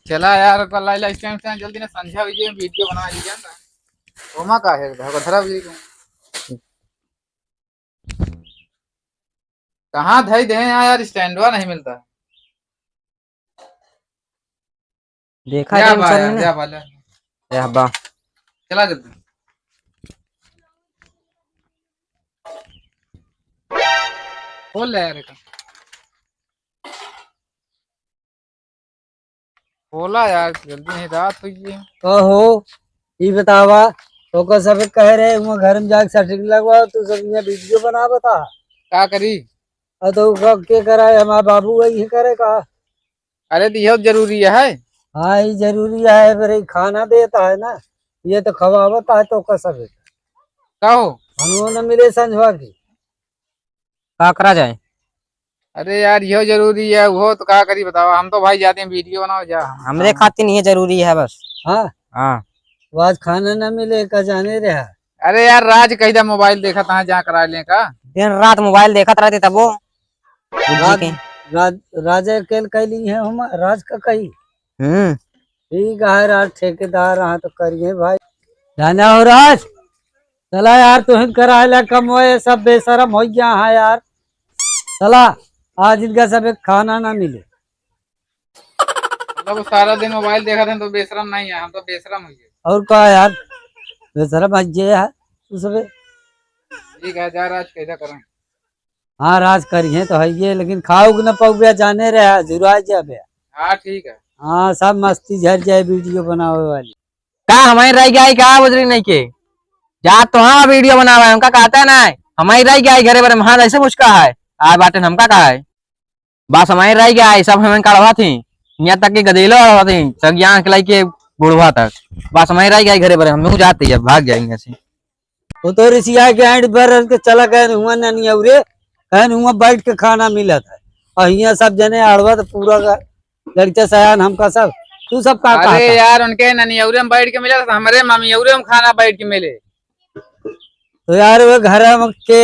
चला यार कल लाइला इस टाइम से जल्दी ना संध्या वीडियो बना लीजिए ना। ओमा का है धरा वीडियो कहाँ धई दे यहाँ यार स्टैंडवा नहीं मिलता। देखा जा है बा चल यार ना जा बा ले। या बा चला जल्दी खोल ले यार एक। खोला यार जल्दी नहीं रात हुई है। हो ये बतावा तो को सब कह रहे वो घर में जाके सर्टिफिकेट लगवाओ तू सब यहाँ वीडियो बना बता। क्या करी। तो के करा है हमारा बाबू वही करे का। अरे तो यह जरूरी है। हाँ ये जरूरी है फिर खाना देता है ना ये तो खवावता है तो का सब कहो हम न मिले संझवा की का करा जाए। अरे यार यह जरूरी है वो तो क्या करी बताओ हम तो भाई जाते हैं वीडियो बनाओ जा। हमरे खातिर नहीं है जरूरी है बस। हाँ हाँ आज खाना न मिले का जाने रहा। अरे यार राज कही मोबाइल देखा था जहाँ करा ले का। दिन रात मोबाइल देखत रहते तब वो राजा केल कैली है हम राज का कही ठीक है राज ठेकेदार रहा तो करिए भाई जाना हो राज। चला यार तुम करा कम हो सब बेशरम हो गया है यार। चला आज इनका सब एक खाना ना मिले। मतलब सारा दिन मोबाइल देखा था तो बेशरम नहीं है हम तो बेशरम हुई। और क्या यार बेशरम ये है तू सब। ठीक है जा राज कैसा करें। हाँ राज करिए तो है ये लेकिन खाओ न पौया जाने रहा जुरा जाबे। हाँ ठीक है। हाँ सब मस्ती झर जाए वीडियो बनावे वाली का हमारी रह गया का बुजरी नहीं के जा तो हाँ वीडियो बनावा हमका कहता है ना हमारी रह गया घरे बारे हाँ ऐसे मुझका है आ बाटे हमका कहा है बस हमारी रह गया सब हमें कड़वा थी यहाँ तक के गदेलो थी सब यहाँ खिलाई के बुढ़वा तक बस हमारी रह गया घरे बारे हम जाते हैं भाग जाएंगे ऐसे। वो तो रिसिया के एंड पर के चला गए हुआ नहीं अवरे कहन हुआ बैठ के खाना मिला था और यहाँ सब जने अड़वा तो पूरा लड़के सयान हमका सब तू सब का अरे यार उनके ननियौरे में बैठ के मिला था हमारे मामियौरे में खाना बैठ के मिले। तो यार वो घर के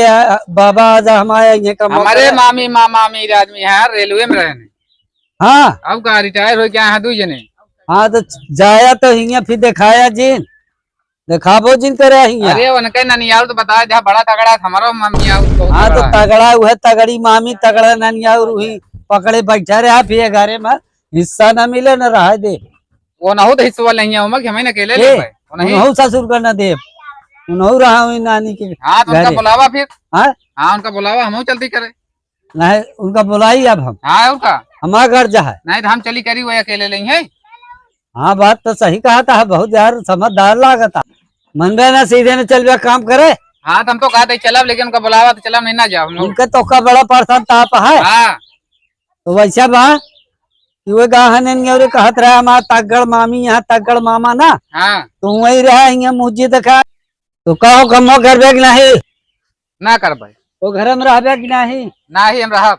बाबा आजा हमारे ये का हमारे मामी मामा अमीर आदमी है रेलवे में रहने। हाँ अब कहा रिटायर हो क्या है दू जने। हाँ तो जाया तो हिया फिर दिखाया जिन दिखाबो जिन करे हिया। अरे उनके ननियाल तो बताया जहाँ बड़ा तगड़ा हमारा मामिया। हाँ तो तगड़ा हुआ तगड़ी मामी तगड़ा ननिया रूही पकड़े बैठा रहा फिर घरे में हिस्सा न मिले न रहा दे। वो ना हो तो हिस्सा नहीं है उमक हमें अकेले ले नहीं ससुर का न दे उन्हों रहा हुई नानी के। हाँ तो उनका बुलावा फिर। हाँ हाँ उनका बुलावा हम चलती करे। नहीं उनका बुलाई अब हम। हाँ उनका हमारा घर जा है नहीं तो हम चली करी वो अकेले नहीं है। हाँ बात तो सही कहा था बहुत यार समझदार लागता मनबे ना सीधे न चल काम करे। हाँ तो हम तो कहते चलब लेकिन उनका बुलावा तो चलब नहीं ना जाओ उनका तो का बड़ा पर्सन ताप है। हाँ तो वैसा बा वो गाहने कहत रहा हमारा तगड़ मामी यहाँ तगड़ मामा ना। हाँ तो वही रहा यहाँ मुझे देखा तो कहो कमो करबे कि नहीं ना कर भाई वो घर में रहबे कि नहीं ना ही हम रहा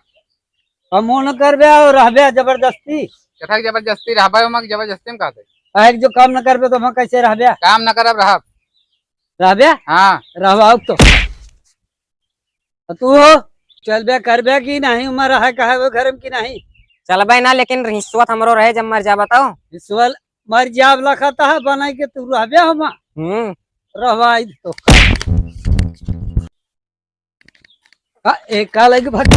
कमो न करबे और रहबे जबरदस्ती कथा जबरदस्ती रहा उमक जबरदस्ती में कहते एक जो काम न करबे तो हम कैसे रहबे काम न करब रहा रहबे। हाँ रहवाओ तो तू हो चलबे करबे कि नहीं उम्र है कहे वो घर में कि नहीं चल भाई ना लेकिन रिश्वत हमरो रहे जब मर जा बताओ ईश्वर मर जाब लखता है बना के तू रहबे हम रहवाई तो एक का लगे भट